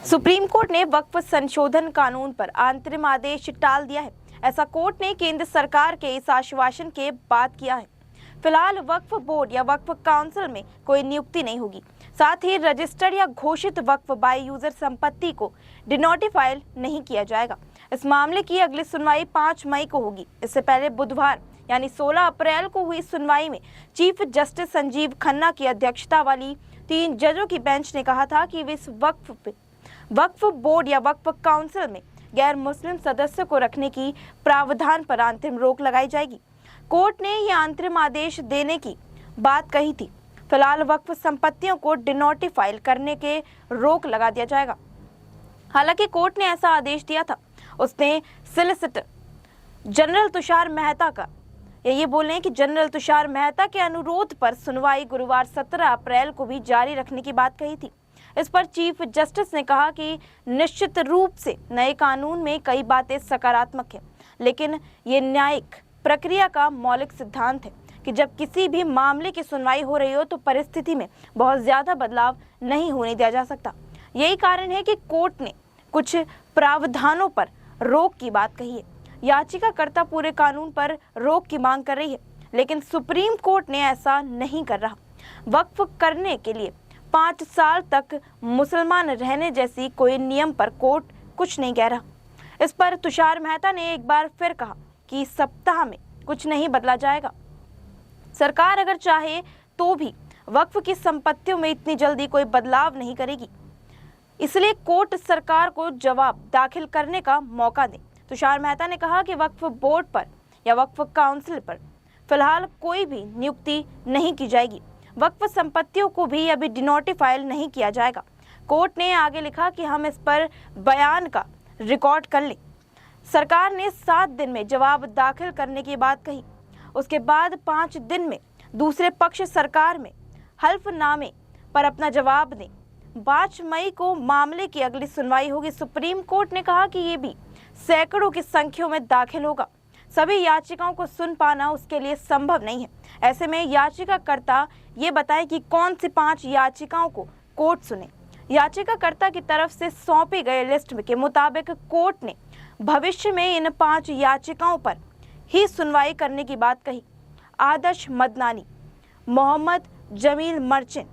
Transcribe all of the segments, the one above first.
Supreme court ने वक्फ संशोधन कानून पर अंतरिम आदेश टाल दिया है। ऐसा कोर्ट ने केंद्र सरकार के इस आश्वासन के बाद किया है। फिलहाल वक्फ बोर्ड या वक्फ काउंसिल में कोई नियुक्ति नहीं होगी। साथ ही रजिस्टर्ड या घोषित वक्फ बाय यूजर संपत्ति को डिनोटिफाई नहीं किया जाएगा। इस मामले की अगली सुनवाई 5 मई को होगी। इससे पहले बुधवार यानी 16 अप्रैल को हुई सुनवाई में चीफ जस्टिस संजीव खन्ना की अध्यक्षता वाली 3 जजों की बेंच ने कहा था कि इस वक्फ बोर्ड या वक्फ काउंसिल में गैर मुस्लिम सदस्य को रखने की प्रावधान पर अंतरिम रोक लगाई जाएगी। कोर्ट ने यह अंतरिम आदेश देने की बात कही थी। फिलहाल वक्फ संपत्तियों को डिनोटिफाई करने के रोक लगा दिया जाएगा। हालांकि कोर्ट ने ऐसा आदेश दिया था। उसने सॉलिसिटर जनरल तुषार मेहता का ये बोले कि जनरल तुषार मेहता के अनुरोध पर सुनवाई गुरुवार 17 अप्रैल को भी जारी रखने की बात कही थी। इस पर चीफ जस्टिस ने कहा कि निश्चित रूप से नए कानून में कई बातें सकारात्मक हैं, लेकिन ये न्यायिक प्रक्रिया का मौलिक सिद्धांत है कि जब किसी भी मामले की सुनवाई हो रही हो तो परिस्थिति में बहुत ज्यादा बदलाव नहीं होने दिया जा सकता। यही कारण है कि कोर्ट ने कुछ प्रावधानों पर रोक की बात कही है। याचिकाकर्ता पूरे कानून पर रोक की मांग कर रही है, लेकिन सुप्रीम कोर्ट ने ऐसा नहीं कर रहा। वक्फ करने के लिए 5 साल तक मुसलमान रहने जैसी कोई नियम पर कोर्ट कुछ नहीं कह रहा। इस पर तुषार मेहता ने एक बार फिर कहा कि सप्ताह में कुछ नहीं बदला जाएगा। सरकार अगर चाहे तो भी वक्फ की संपत्तियों में इतनी जल्दी कोई बदलाव नहीं करेगी, इसलिए कोर्ट सरकार को जवाब दाखिल करने का मौका दे। तुषार मेहता ने कहा कि वक्फ बोर्ड पर या वक्फ काउंसिल पर फिलहाल कोई भी नियुक्ति नहीं की जाएगी। वक्फ संपत्तियों को भी अभी डिनोटिफाई नहीं किया जाएगा। कोर्ट ने आगे लिखा कि हम इस पर बयान का रिकॉर्ड कर लें। सरकार ने 7 दिन में जवाब दाखिल करने की बात कही। उसके बाद 5 दिन में दूसरे पक्ष सरकार में हल्फनामे पर अपना जवाब दें। 5 मई को मामले की अगली सुनवाई होगी। सुप्रीम कोर्ट ने कहा कि ये भी सैकड़ों की संख्या में दाखिल होगा। सभी याचिकाओं को सुन पाना उसके लिए संभव नहीं है। ऐसे में याचिकाकर्ता ये बताएं कि कौन सी 5 याचिकाओं को कोर्ट सुने। याचिकाकर्ता की तरफ से सौंपी गए लिस्ट के मुताबिक कोर्ट ने भविष्य में इन 5 याचिकाओं पर ही सुनवाई करने की बात कही। आदर्श मदनानी, मोहम्मद जमील मर्चेंट,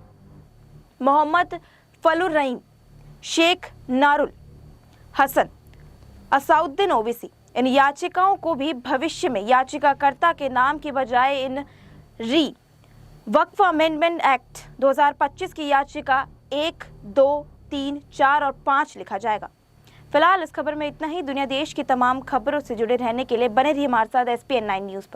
मोहम्मद फलुर रहीम, शेख नारुल हसन, असाउद्दीन ओवैसी, इन याचिकाओं को भी भविष्य में याचिकाकर्ता के नाम की बजाय इन वक्फ अमेंडमेंट एक्ट 2025 की याचिका 1, 2, 3, 4 और 5 लिखा जाएगा। फिलहाल इस खबर में इतना ही। दुनिया देश की तमाम खबरों से जुड़े रहने के लिए बने रहिए हमारे साथ SPN9 न्यूज़ पर।